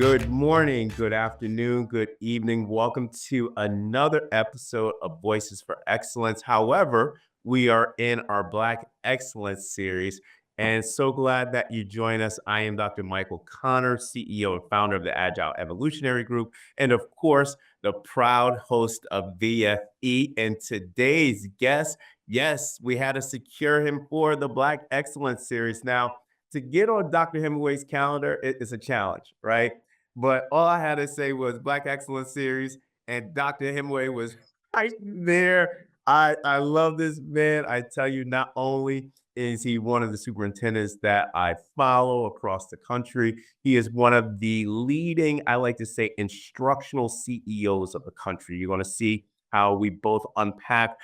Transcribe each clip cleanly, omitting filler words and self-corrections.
Good morning, good afternoon, good evening. Welcome to another episode of Voices for Excellence. However, we are in our Black Excellence series, and so glad that you join us. I am Dr. Michael Connor, CEO and founder of the Agile Evolutionary Group, and of course, the proud host of VFE. And today's guest, yes, we had to secure him for the Black Excellence series. Now, to get on Dr. Hemingway's calendar, it's a challenge, right? But all I had to say was Black Excellence Series, and Dr. Hemingway was right there. I love this man. I tell you, not only is he one of the superintendents that I follow across the country, he is one of the leading, I like to say, instructional CEOs of the country. You're going to see how we both unpack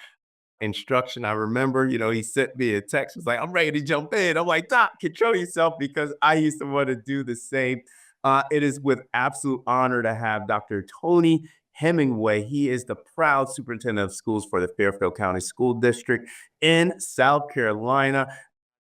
instruction. I remember, he sent me a text, was like, I'm ready to jump in. I'm like, Doc, control yourself because I used to want to do the same. It is with absolute honor to have Dr. Tony Hemingway. He is the proud superintendent of schools for the Fairfield County School District in South Carolina.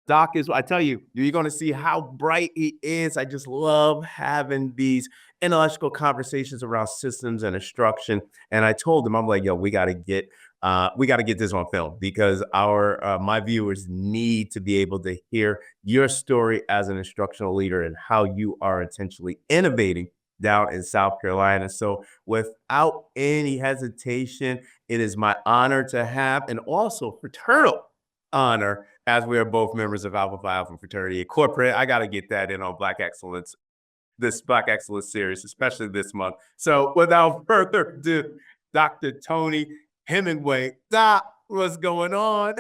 Doc is, I tell you, you're going to see how bright he is. I just love having these intellectual conversations around systems and instruction. And I told him, I'm like, yo, we got to get this on film because our my viewers need to be able to hear your story as an instructional leader and how you are intentionally innovating down in South Carolina. So without any hesitation, it is my honor to have, and also fraternal honor, as we are both members of Alpha Phi Alpha Fraternity Incorporated. I got to get that in on Black Excellence, this Black Excellence series, especially this month. So without further ado, Dr. Tony Hemingway. Doc, what's going on?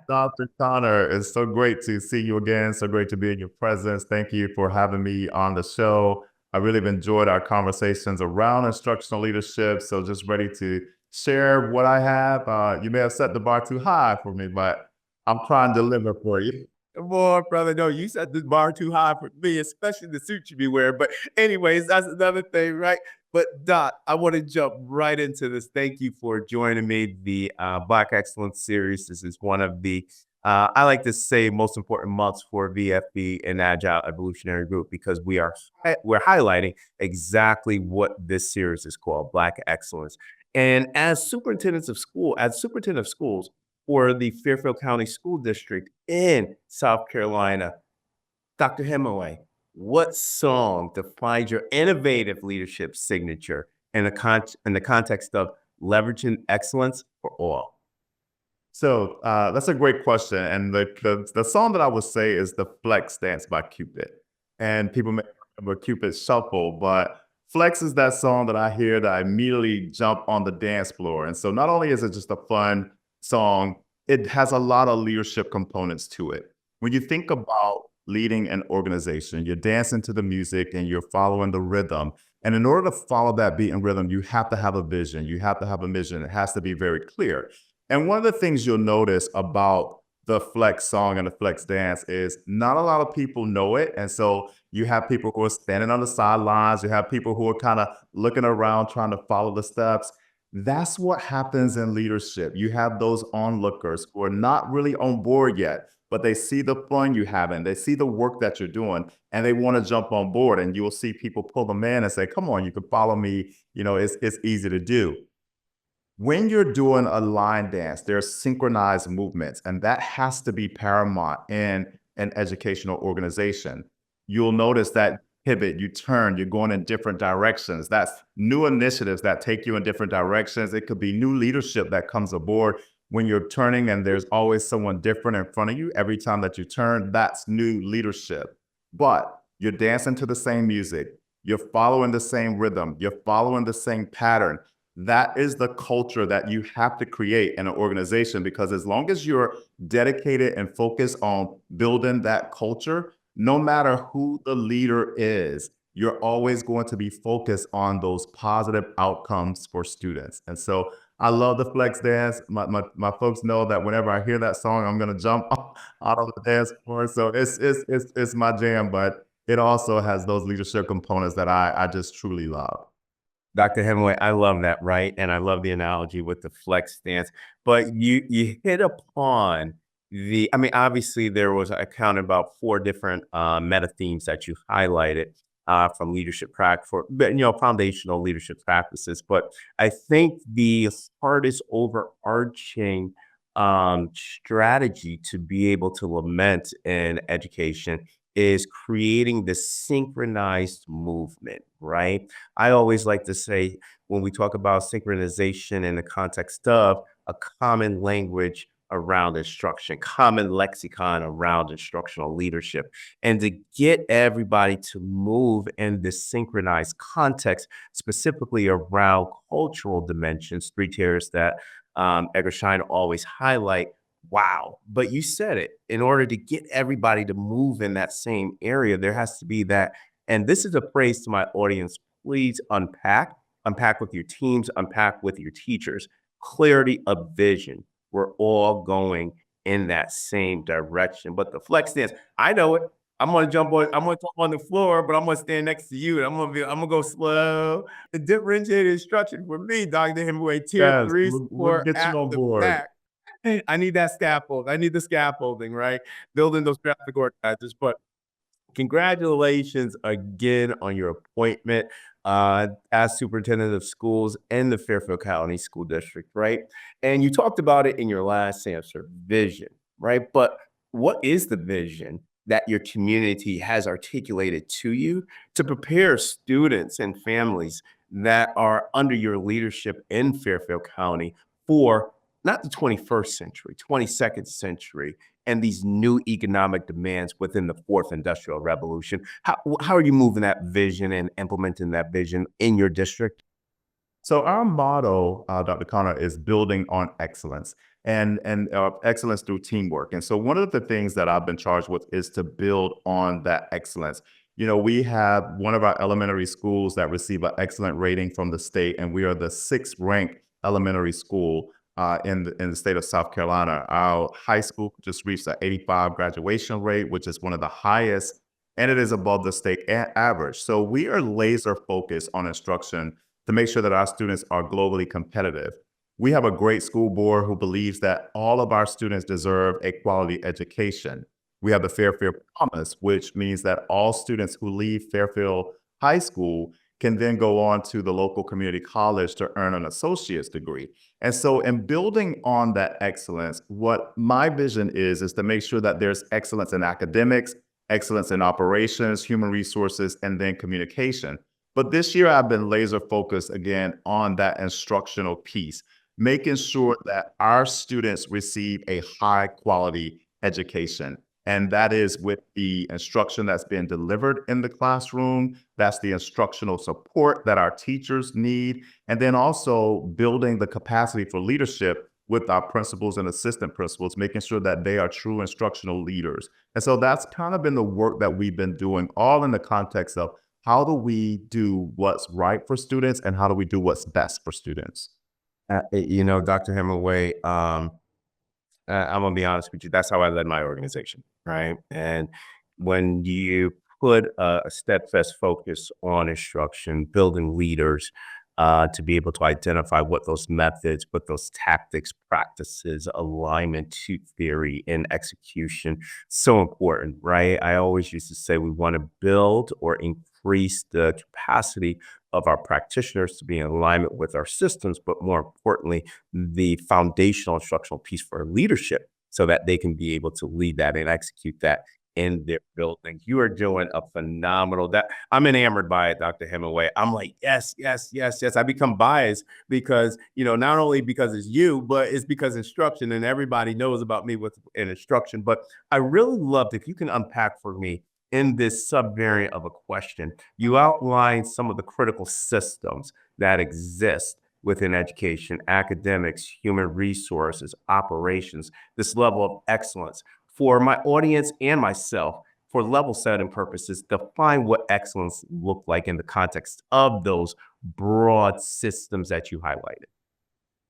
Dr. Connor, it's so great to see you again. So great to be in your presence. Thank you for having me on the show. I really have enjoyed our conversations around instructional leadership. So just ready to share what I have. You may have set the bar too high for me, but I'm trying to deliver for you. Come on, brother. No, you set the bar too high for me, especially the suit you be wearing. But anyways, that's another thing, right? But Doc, I want to jump right into this. Thank you for joining me. The Black Excellence series. This is one of the, I like to say, most important months for VFB and Agile Evolutionary Group because we're highlighting exactly what this series is called, Black Excellence. And as superintendent of schools for the Fairfield County School District in South Carolina, Dr. Hemingway, what song defines your innovative leadership signature in the context of leveraging excellence for all? So that's a great question. And the song that I would say is the Flex Dance by Cupid. And people may remember Cupid Shuffle, but Flex is that song that I hear that I immediately jump on the dance floor. And so not only is it just a fun song, it has a lot of leadership components to it. When you think about leading an organization, you're dancing to the music and you're following the rhythm. And in order to follow that beat and rhythm, you have to have a vision. You have to have a mission. It has to be very clear. And one of the things you'll notice about the Flex song and the Flex dance is not a lot of people know it. And so you have people who are standing on the sidelines. You have people who are kind of looking around trying to follow the steps. That's what happens in leadership. You have those onlookers who are not really on board yet, but they see the fun you have and they see the work that you're doing and they want to jump on board. And you will see people pull them in and say, come on, you can follow me. It's easy to do. When you're doing a line dance, there's synchronized movements, and that has to be paramount in an educational organization. You'll notice that pivot, you turn, you're going in different directions. That's new initiatives that take you in different directions. It could be new leadership that comes aboard when you're turning and there's always someone different in front of you. Every time that you turn, that's new leadership. But you're dancing to the same music. You're following the same rhythm. You're following the same pattern. That is the culture that you have to create in an organization, because as long as you're dedicated and focused on building that culture, no matter who the leader is, you're always going to be focused on those positive outcomes for students. And so I love the Flex dance. My folks know that whenever I hear that song, I'm going to jump out of the dance floor. So it's my jam, but it also has those leadership components that I just truly love. Dr. Hemingway, I love that, right? And I love the analogy with the flex stance. But you hit upon obviously there was, I counted about four different meta themes that you highlighted. from leadership practice for foundational leadership practices. But I think the hardest overarching strategy to be able to lament in education is creating the synchronized movement, right? I always like to say when we talk about synchronization in the context of a common language around instruction, common lexicon around instructional leadership, and to get everybody to move in this synchronized context, specifically around cultural dimensions, three tiers that Edgar Schein always highlight. Wow. But you said it. In order to get everybody to move in that same area, there has to be that. And this is a phrase to my audience. Please unpack with your teams, unpack with your teachers. Clarity of vision. We're all going in that same direction. But the flex stance, I know it. I'm gonna jump on the floor, but I'm gonna stand next to you and I'm gonna go slow. The differentiated instruction for me, Dr. Hemingway, tier Yes, three we'll support get you at on the board. back. I need that scaffold. I need the scaffolding, right? Building those graphic organizers. But congratulations again on your appointment as superintendent of schools in the Fairfield County School District, right? And you talked about it in your last answer, vision, right? But what is the vision that your community has articulated to you to prepare students and families that are under your leadership in Fairfield County for not the 21st century, 22nd century, and these new economic demands within the fourth industrial revolution? How are you moving that vision and implementing that vision in your district? So our motto, Dr. Connor, is building on excellence and excellence through teamwork. And so one of the things that I've been charged with is to build on that excellence. We have one of our elementary schools that receive an excellent rating from the state, and we are the sixth ranked elementary school in the state of South Carolina. Our high school just reached an 85 graduation rate, which is one of the highest, and it is above the state average. So we are laser focused on instruction to make sure that our students are globally competitive. We have a great school board who believes that all of our students deserve a quality education. We have the Fairfield Promise, which means that all students who leave Fairfield High School can then go on to the local community college to earn an associate's degree. And so, in building on that excellence, what my vision is to make sure that there's excellence in academics, excellence in operations, human resources, and then communication. But this year, I've been laser focused again on that instructional piece, making sure that our students receive a high quality education. And that is with the instruction that's being delivered in the classroom. That's the instructional support that our teachers need. And then also building the capacity for leadership with our principals and assistant principals, making sure that they are true instructional leaders. And so that's kind of been the work that we've been doing, all in the context of how do we do what's right for students and how do we do what's best for students? Dr. Hemingway, I'm gonna be honest with you. That's how I led my organization, right? And when you put a steadfast focus on instruction, building leaders to be able to identify what those methods, what those tactics, practices, alignment to theory and execution, so important, right? I always used to say we want to build or increase the capacity of our practitioners to be in alignment with our systems, but more importantly, the foundational instructional piece for leadership so that they can be able to lead that and execute that in their buildings. You are doing a phenomenal that I'm enamored by it, Dr. Hemingway. I'm like, yes, yes, yes, yes. I become biased because, not only because it's you, but it's because instruction and everybody knows about me with an instruction. But I really loved if you can unpack for me in this subvariant of a question, you outline some of the critical systems that exist within education, academics, human resources, operations, this level of excellence. For my audience and myself, for level setting purposes, define what excellence look like in the context of those broad systems that you highlighted.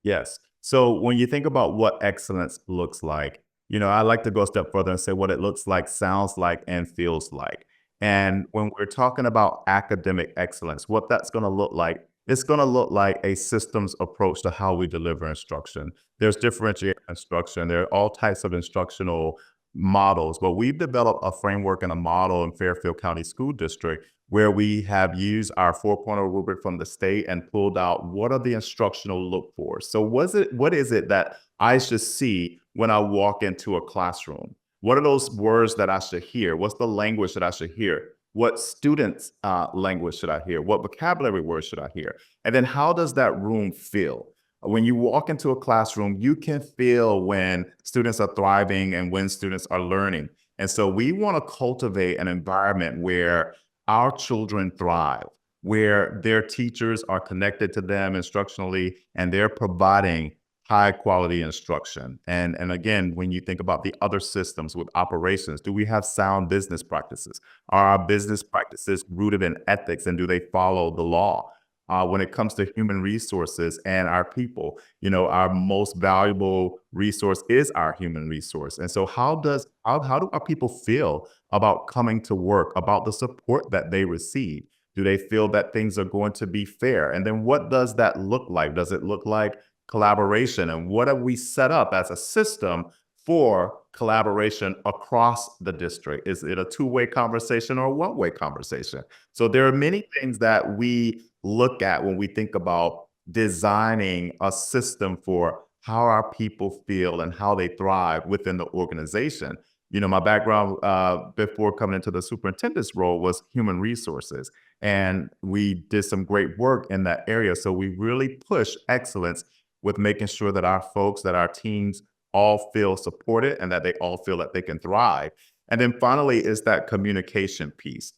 Yes. So when you think about what excellence looks like, I like to go a step further and say what it looks like, sounds like, and feels like. And when we're talking about academic excellence, what that's going to look like, it's going to look like a systems approach to how we deliver instruction. There's differentiated instruction. There are all types of instructional models, but we've developed a framework and a model in Fairfield County School District where we have used our 4.0 rubric from the state and pulled out what are the instructional look for. So what is it that I should see when I walk into a classroom? What are those words that I should hear? What's the language that I should hear? What students' language should I hear? What vocabulary words should I hear? And then how does that room feel? When you walk into a classroom, you can feel when students are thriving and when students are learning. And so we want to cultivate an environment where our children thrive, where their teachers are connected to them instructionally and they're providing high quality instruction. And again, when you think about the other systems with operations, do we have sound business practices? Are our business practices rooted in ethics and do they follow the law? When it comes to human resources and our people, our most valuable resource is our human resource. And so how do our people feel about coming to work, about the support that they receive? Do they feel that things are going to be fair? And then what does that look like? Does it look like collaboration? And what have we set up as a system for collaboration across the district? Is it a two-way conversation or a one-way conversation? So there are many things that we look at when we think about designing a system for how our people feel and how they thrive within the organization. My background before coming into the superintendent's role was human resources, and we did some great work in that area. So we really push excellence with making sure that our folks, that our teams all feel supported and that they all feel that they can thrive. And then finally is that communication piece.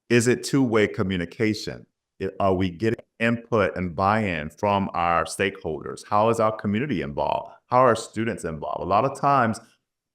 Is it two-way communication? Are we getting input and buy-in from our stakeholders? How is our community involved? How are students involved? A lot of times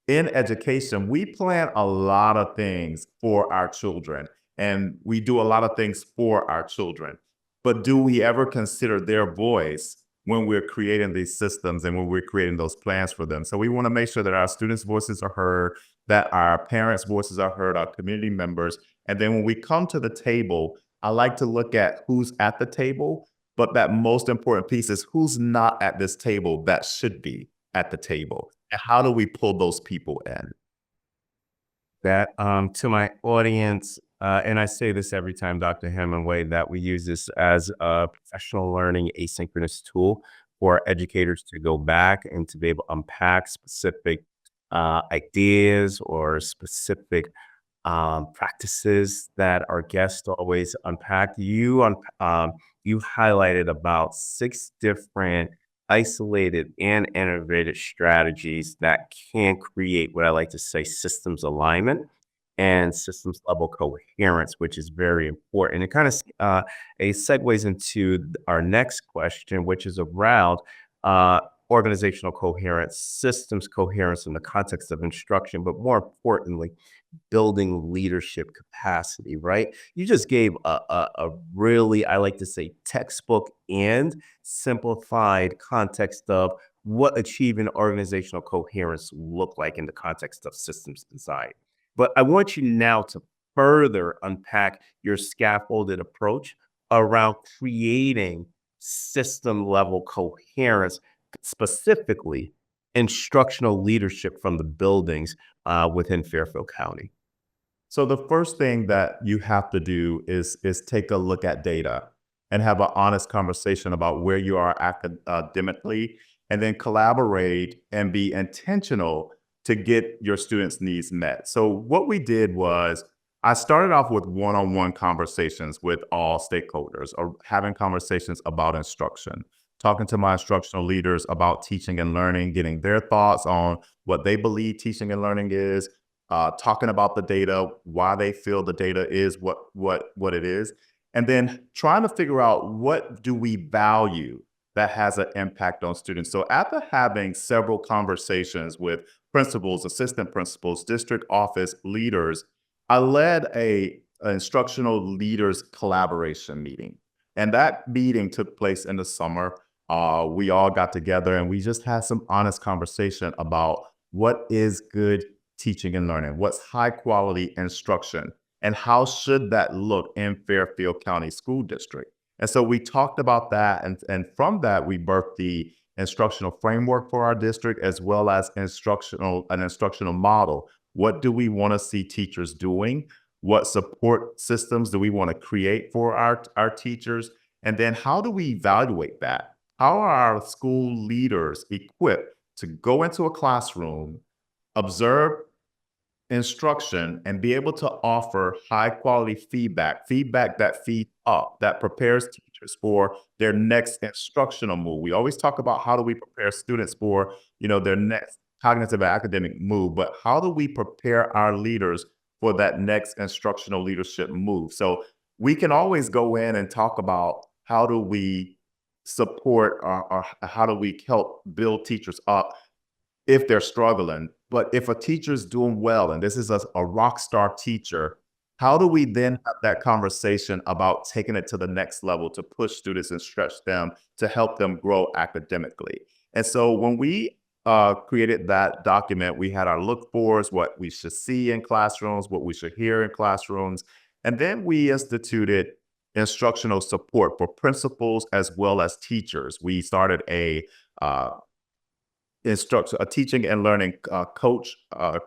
in education, we plan a lot of things for our children and we do a lot of things for our children. But do we ever consider their voice when we're creating these systems and when we're creating those plans for them? So we want to make sure that our students' voices are heard, that our parents' voices are heard, our community members. And then when we come to the table, I like to look at who's at the table, but that most important piece is who's not at this table that should be at the table. And how do we pull those people in? That to my audience, and I say this every time, Dr. Hemingway, that we use this as a professional learning asynchronous tool for educators to go back and to be able to unpack specific ideas or specific practices that our guests always unpack. You highlighted about 6 different isolated and integrated strategies that can create what I like to say systems alignment and systems level coherence, which is very important. It kind of it segues into our next question, which is around uh, organizational coherence, systems coherence in the context of instruction, but more importantly, building leadership capacity, right? You just gave a really, I like to say, textbook and simplified context of what achieving organizational coherence look like in the context of systems design. But I want you now to further unpack your scaffolded approach around creating system level coherence, specifically instructional leadership from the buildings within Fairfield County. So the first thing that you have to do is take a look at data and have an honest conversation about where you are academically, and then collaborate and be intentional to get your students' needs met. So what we did was I started off with one-on-one conversations with all stakeholders, or having conversations about instruction, talking to my instructional leaders about teaching and learning, getting their thoughts on what they believe teaching and learning is, talking about the data, why they feel the data is what it is, and then trying to figure out what do we value that has an impact on students. So after having several conversations with principals, assistant principals, district office leaders, I led an instructional leaders collaboration meeting. And that meeting took place in the summer. We all got together and we just had some honest conversation about what is good teaching and learning, what's high quality instruction, and how should that look in Fairfield County School District. And so we talked about that, and from that, we birthed the instructional framework for our district, as well as an instructional model. What do we want to see teachers doing? What support systems do we want to create for our teachers? And then how do we evaluate that? How are our school leaders equipped to go into a classroom, observe instruction, and be able to offer high quality feedback that feeds up, that prepares teachers for their next instructional move? We always talk about how do we prepare students for, their next cognitive and academic move, but how do we prepare our leaders for that next instructional leadership move? So we can always go in and talk about how do we support or how do we help build teachers up if they're struggling. But if a teacher's doing well, and this is a rock star teacher, how do we then have that conversation about taking it to the next level to push students and stretch them to help them grow academically? And so when we created that document, we had our look fors, what we should see in classrooms, what we should hear in classrooms. And then we instituted instructional support for principals as well as teachers. We started uh, a teaching and learning coach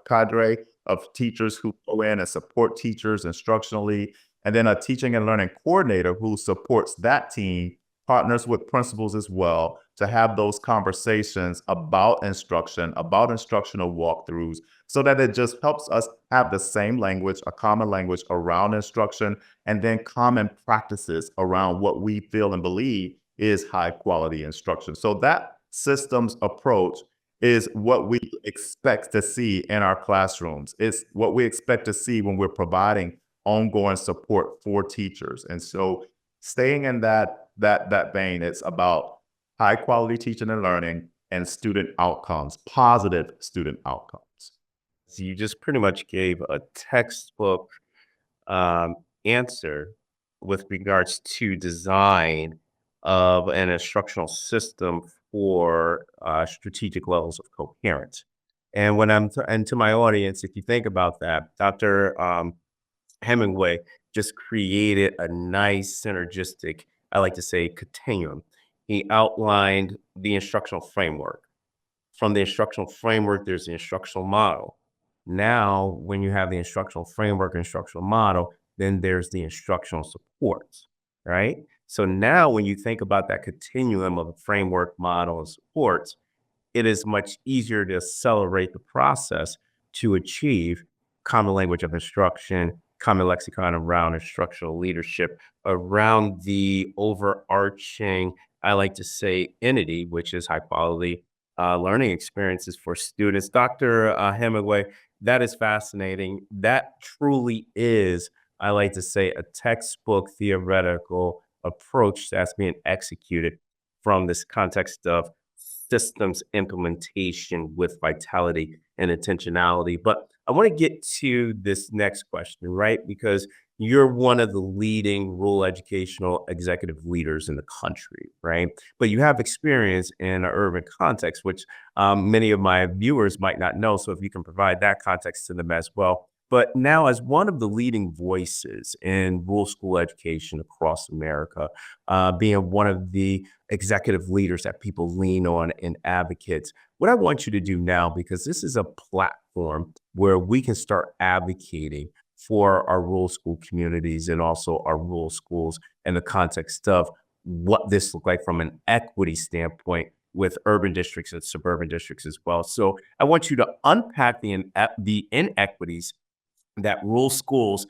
cadre of teachers who go in and support teachers instructionally, and then a teaching and learning coordinator who supports that team, partners with principals as well to have those conversations about instruction, about instructional walkthroughs, so that it just helps us have the same language, a common language around instruction, and then common practices around what we feel and believe is high quality instruction. So that systems approach is what we expect to see in our classrooms. It's what we expect to see when we're providing ongoing support for teachers. And so staying in that vein, it's about high quality teaching and learning and student outcomes, positive student outcomes. So you just pretty much gave a textbook um, answer with regards to design of an instructional system for strategic levels of coherence. And and to my audience, if you think about that, Dr. Hemingway just created a nice synergistic, I like to say, continuum. He outlined the instructional framework. From the instructional framework, there's the instructional model. Now, when you have the instructional framework, instructional model, then there's the instructional supports, right? So now when you think about that continuum of the framework, model, and supports, it is much easier to accelerate the process to achieve common language of instruction, common lexicon around instructional leadership, around the overarching, I like to say, entity, which is high quality learning experiences for students. Dr. Hemingway, that is fascinating. That truly is, I like to say, a textbook theoretical approach that's being executed from this context of systems implementation with vitality and intentionality. But I want to get to this next question, right? Because you're one of the leading rural educational executive leaders in the country, right? But you have experience in an urban context, which many of my viewers might not know. So if you can provide that context to them as well. But now, as one of the leading voices in rural school education across America, being one of the executive leaders that people lean on and advocates. What I want you to do now, because this is a platform where we can start advocating for our rural school communities and also our rural schools in the context of what this look like from an equity standpoint with urban districts and suburban districts as well. So I want you to unpack the inequities that rural schools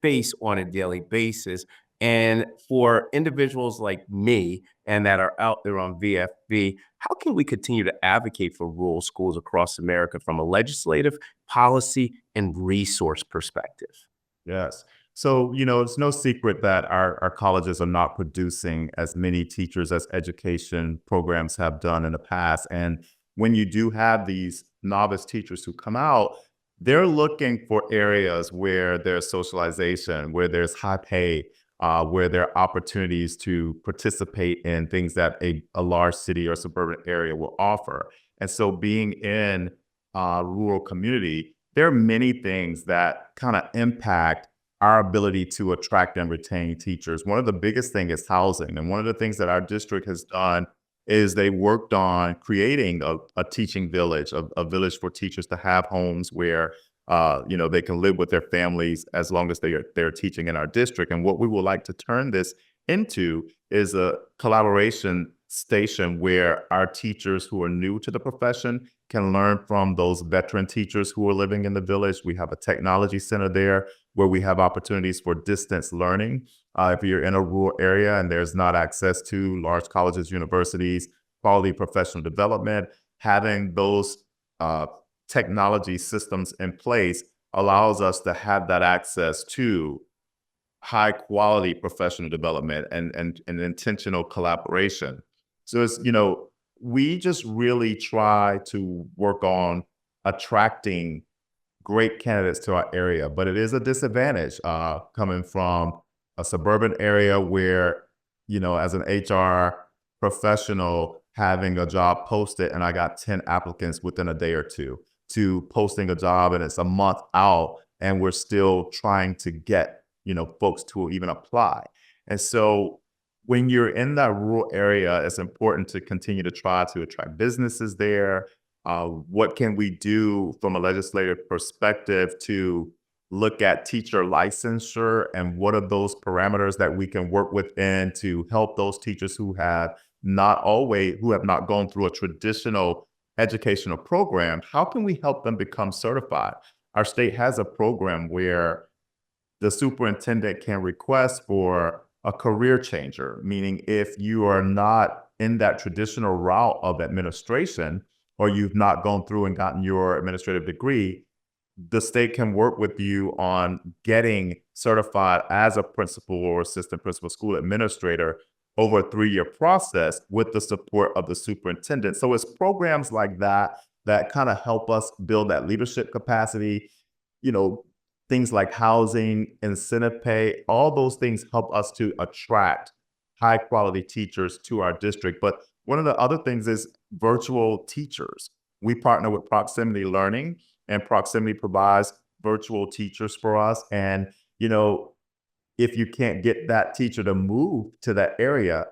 face on a daily basis. And for individuals like me and that are out there on VFB, how can we continue to advocate for rural schools across America from a legislative, policy, and resource perspective? Yes. So, it's no secret that our colleges are not producing as many teachers as education programs have done in the past. And when you do have these novice teachers who come out, they're looking for areas where there's socialization, where there's high pay, where there are opportunities to participate in things that a large city or suburban area will offer. And so being in a rural community, there are many things that kind of impact our ability to attract and retain teachers. One of the biggest thing is housing. And one of the things that our district has done is they worked on creating a teaching village, a village for teachers to have homes where They can live with their families as long as they're teaching in our district. And what we would like to turn this into is a collaboration station where our teachers who are new to the profession can learn from those veteran teachers who are living in the village. We have a technology center there where we have opportunities for distance learning. If you're in a rural area and there's not access to large colleges, universities, quality professional development, having those uh, technology systems in place allows us to have that access to high quality professional development and intentional collaboration. So we just really try to work on attracting great candidates to our area, but it is a disadvantage coming from a suburban area where, as an HR professional, having a job posted and I got 10 applicants within a day or two, to posting a job and it's a month out and we're still trying to get, folks to even apply. And so when you're in that rural area, it's important to continue to try to attract businesses there. What can we do from a legislative perspective to look at teacher licensure and what are those parameters that we can work within to help those teachers who have not gone through a traditional educational program? How can we help them become certified? Our state has a program where the superintendent can request for a career changer, meaning if you are not in that traditional route of administration or you've not gone through and gotten your administrative degree, the state can work with you on getting certified as a principal or assistant principal school administrator over a 3-year process with the support of the superintendent. So it's programs like that that kind of help us build that leadership capacity. You know, things like housing, incentive pay, all those things help us to attract high quality teachers to our district. But one of the other things is virtual teachers. We partner with Proximity Learning, and Proximity provides virtual teachers for us. And, if you can't get that teacher to move to that area,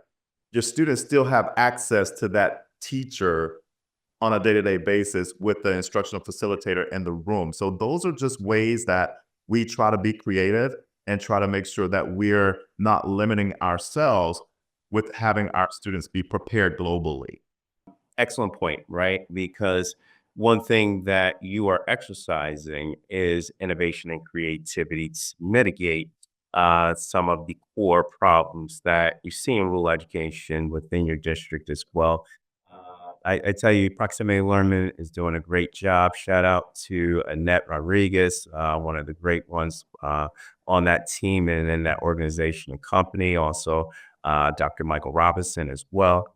your students still have access to that teacher on a day-to-day basis with the instructional facilitator in the room. So those are just ways that we try to be creative and try to make sure that we're not limiting ourselves with having our students be prepared globally. Excellent point, right? Because one thing that you are exercising is innovation and creativity to mitigate some of the core problems that you see in rural education within your district as well. I tell you, Proximity Learning is doing a great job. Shout out to Annette Rodriguez, one of the great ones on that team and in that organization and company. Also, Dr. Michael Robinson as well.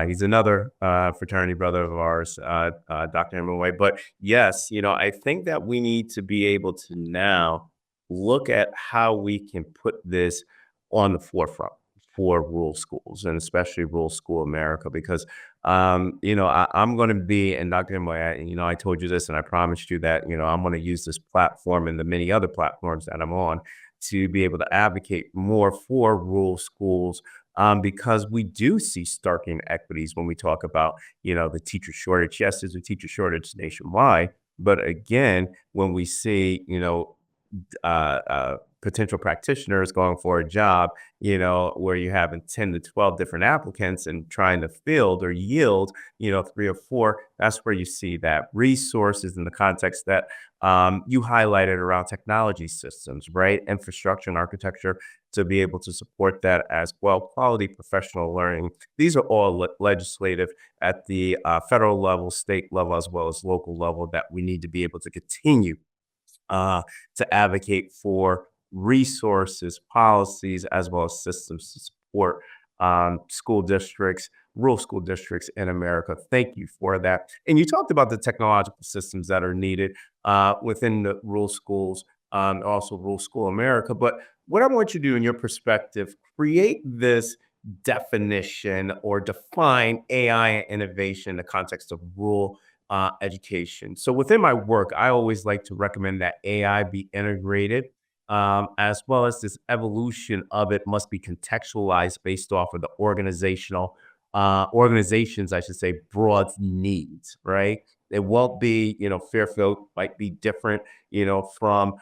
He's another fraternity brother of ours, Dr. Hemingway. But yes, I think that we need to be able to now look at how we can put this on the forefront for rural schools and especially rural school America because I'm going to be, and Dr. Hemingway, I told you this and I promised you that, I'm going to use this platform and the many other platforms that I'm on to be able to advocate more for rural schools because we do see stark inequities when we talk about, the teacher shortage. Yes, there's a teacher shortage nationwide, but again, when we see, potential practitioners going for a job, where you're having 10 to 12 different applicants and trying to field or yield, 3 or 4, that's where you see that resources in the context that you highlighted around technology systems, right? Infrastructure and architecture to be able to support that as well. Quality professional learning. These are all legislative at the federal level, state level, as well as local level that we need to be able to continue to advocate for resources, policies, as well as systems to support school districts, rural school districts in America. Thank you for that. And you talked about the technological systems that are needed within the rural schools, also rural school America. But what I want you to do in your perspective, create this definition or define AI and innovation in the context of rural education. So within my work, I always like to recommend that AI be integrated, as well as this evolution of it must be contextualized based off of the organizations, I should say, broad needs, right? It won't be, Fairfield might be different, from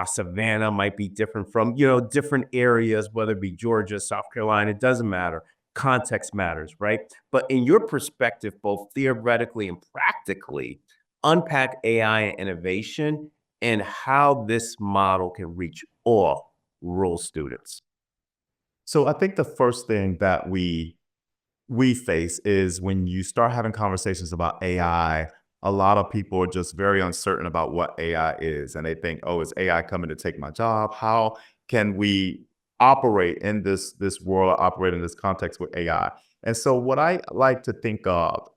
Savannah, might be different from, different areas, whether it be Georgia, South Carolina, it doesn't matter. Context matters, right? But in your perspective, both theoretically and practically, unpack AI and innovation and how this model can reach all rural students. So I think the first thing that we face is when you start having conversations about AI, a lot of people are just very uncertain about what AI is. And they think, oh, is AI coming to take my job? How can we operate in this world, operate in this context with AI? And so what I like to think of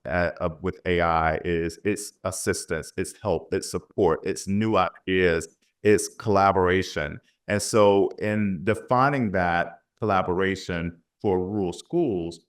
with AI is its assistance, its help, its support, its new ideas, its collaboration. And so in defining that collaboration for rural schools,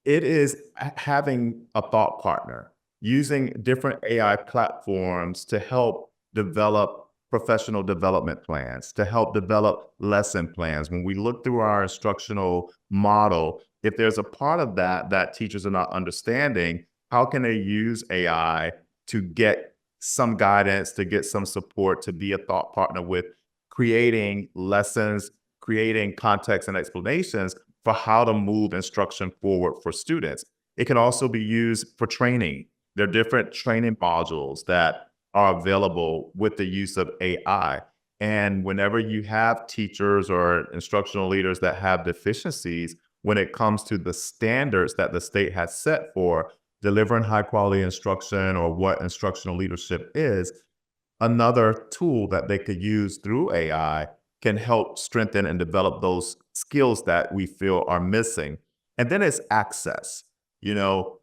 it is having a thought partner, using different AI platforms to help develop professional development plans, to help develop lesson plans. When we look through our instructional model, if there's a part of that that teachers are not understanding, how can they use AI to get some guidance, to get some support, to be a thought partner with creating lessons, creating context and explanations for how to move instruction forward for students. It can also be used for training. There are different training modules that are available with the use of AI. And whenever you have teachers or instructional leaders that have deficiencies when it comes to the standards that the state has set for delivering high quality instruction or what instructional leadership is, another tool that they could use through AI can help strengthen and develop those skills that we feel are missing. And then it's access. You know,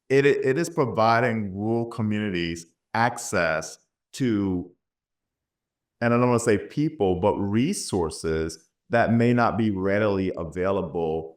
it is providing rural communities access to, and I don't want to say people, but resources that may not be readily available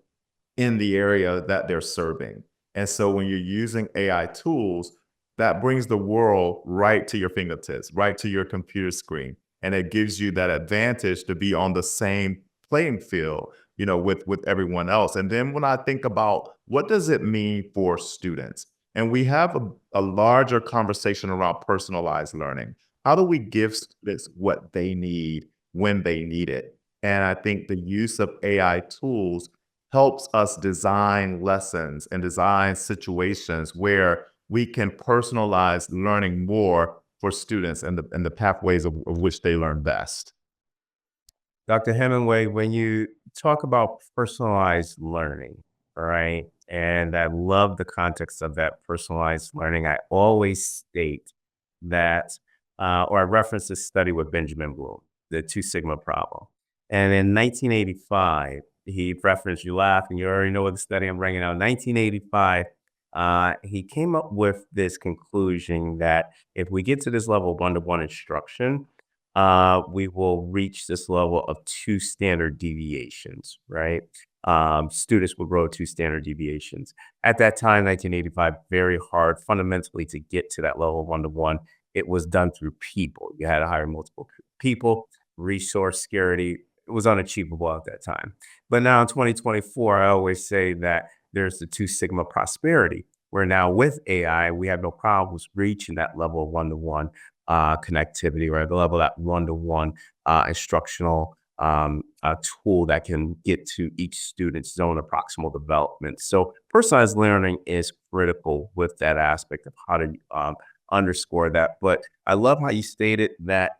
in the area that they're serving. And so when you're using AI tools, that brings the world right to your fingertips, right to your computer screen. And it gives you that advantage to be on the same playing field, with everyone else. And then when I think about what does it mean for students? And we have a larger conversation around personalized learning. How do we give students what they need when they need it? And I think the use of AI tools helps us design lessons and design situations where we can personalize learning more for students and the pathways of which they learn best. Dr. Hemingway, when you talk about personalized learning, right? And I love the context of that personalized learning. I always state that, or I reference this study with Benjamin Bloom, the Two Sigma problem. And in 1985, he referenced, you laugh and you already know what the study I'm bringing out. 1985, he came up with this conclusion that if we get to this level of one-to-one instruction, we will reach this level of two standard deviations, right? Students will grow two standard deviations. At that time, 1985, very hard fundamentally to get to that level of one-to-one. It was done through people. You had to hire multiple people, resource scarcity. It was unachievable at that time. But now in 2024, I always say that there's the two sigma prosperity, where now with AI, we have no problems reaching that level of one-to-one connectivity, or the level of that one-to-one instructional tool that can get to each student's zone of proximal development. So personalized learning is critical with that aspect of how to underscore that. But I love how you stated that,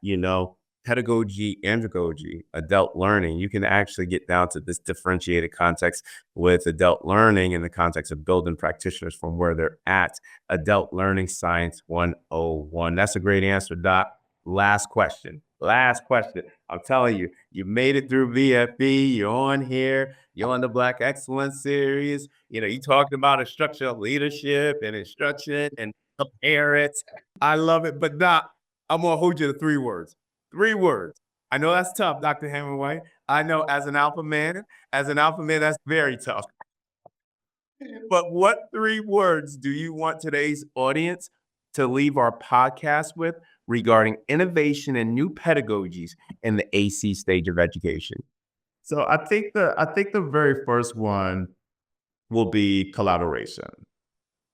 pedagogy, andragogy, adult learning, you can actually get down to this differentiated context with adult learning in the context of building practitioners from where they're at. Adult Learning Science 101. That's a great answer, Doc. Last question. Last question. I'm telling you, you made it through VFB. You're on here. You're on the Black Excellence series. You talked about instructional leadership and instruction and the parents. I love it. But Doc, I'm gonna hold you to 3 words. 3 words. I know that's tough, Dr. Hemingway. I know as an alpha man, that's very tough. But what 3 words do you want today's audience to leave our podcast with regarding innovation and new pedagogies in the AC stage of education? So I think the very first one will be collaboration.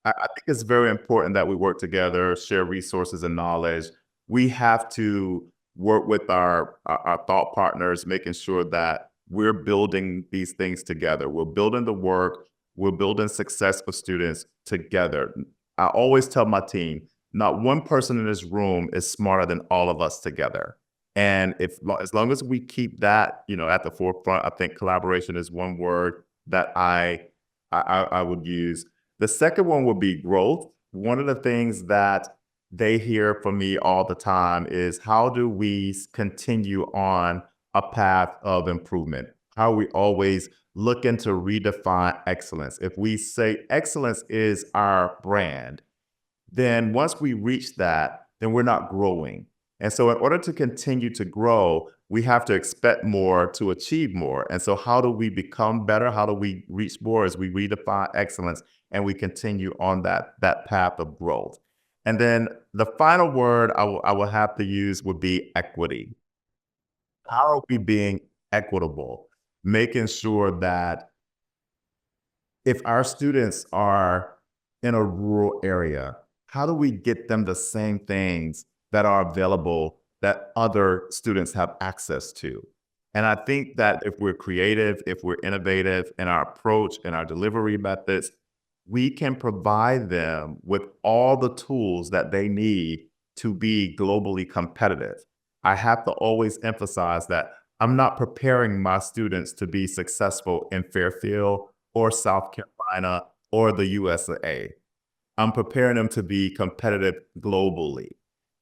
I think it's very important that we work together, share resources and knowledge. We have to work with our thought partners, making sure that we're building these things together. We're building the work, we're building success for students together. I always tell my team, not one person in this room is smarter than all of us together. And as long as we keep that, at the forefront, I think collaboration is one word that I would use. The second one would be growth. One of the things that they hear from me all the time is how do we continue on a path of improvement? How are we always looking to redefine excellence? If we say excellence is our brand, then once we reach that, then we're not growing. And so, in order to continue to grow, we have to expect more to achieve more. And so, how do we become better? How do we reach more as we redefine excellence and we continue on that path of growth? And then the final word I will have to use would be equity. How are we being equitable? Making sure that if our students are in a rural area, how do we get them the same things that are available that other students have access to? And I think that if we're creative, if we're innovative in our approach and our delivery methods, we can provide them with all the tools that they need to be globally competitive. I have to always emphasize that I'm not preparing my students to be successful in Fairfield or South Carolina or the USA. I'm preparing them to be competitive globally.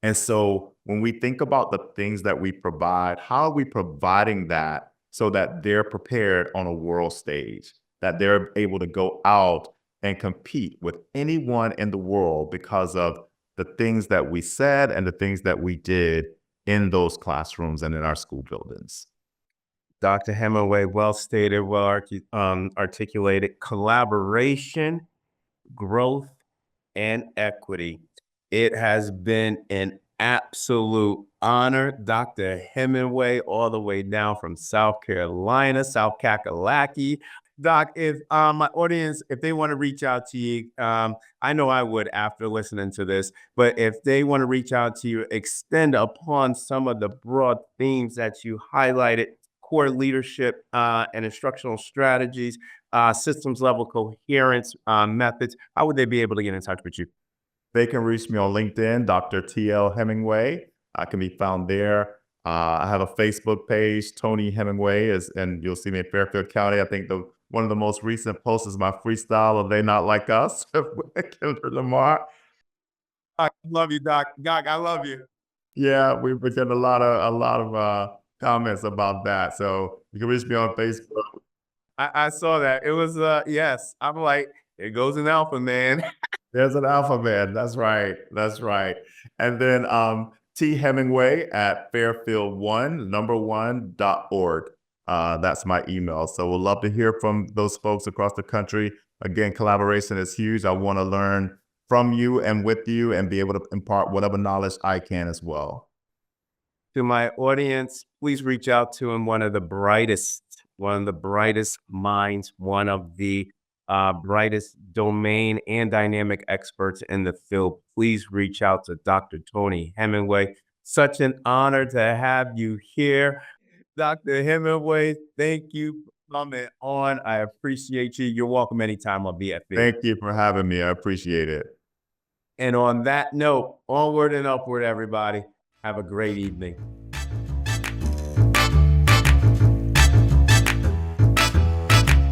And so when we think about the things that we provide, how are we providing that so that they're prepared on a world stage, that they're able to go out and compete with anyone in the world because of the things that we said and the things that we did in those classrooms and in our school buildings. Dr. Hemingway, well stated, articulated. Collaboration, growth, and equity. It has been an absolute honor, Dr. Hemingway, all the way down from South Carolina, South Kakalaki. Doc, if my audience, if they want to reach out to you, I know I would after listening to this, but if they want to reach out to you, extend upon some of the broad themes that you highlighted, core leadership and instructional strategies, systems level coherence methods, how would they be able to get in touch with you? They can reach me on LinkedIn, Dr. TL Hemingway. I can be found there. I have a Facebook page, Tony Hemingway, and you'll see me in Fairfield County. I think one of the most recent posts is my freestyle of "They Not Like Us" with Kendrick Lamar. I love you, Doc. Doc, I love you. Yeah, we've been getting a lot of comments about that. So you can reach me on Facebook. I saw that. It was yes. I'm like, it goes in alpha, man. There's an alphabet. That's right. That's right. And then T Hemingway at Fairfield One, number1.org. That's my email. So we'll love to hear from those folks across the country. Again, collaboration is huge. I want to learn from you and with you and be able to impart whatever knowledge I can as well. To my audience, please reach out to him. One of the brightest minds, one of the brightest domain and dynamic experts in the field. Please reach out to Dr. Tony Hemingway. Such an honor to have you here. Dr. Hemingway, thank you for coming on. I appreciate you. You're welcome anytime on BFB. Thank you for having me. I appreciate it. And on that note, onward and upward, everybody. Have a great evening.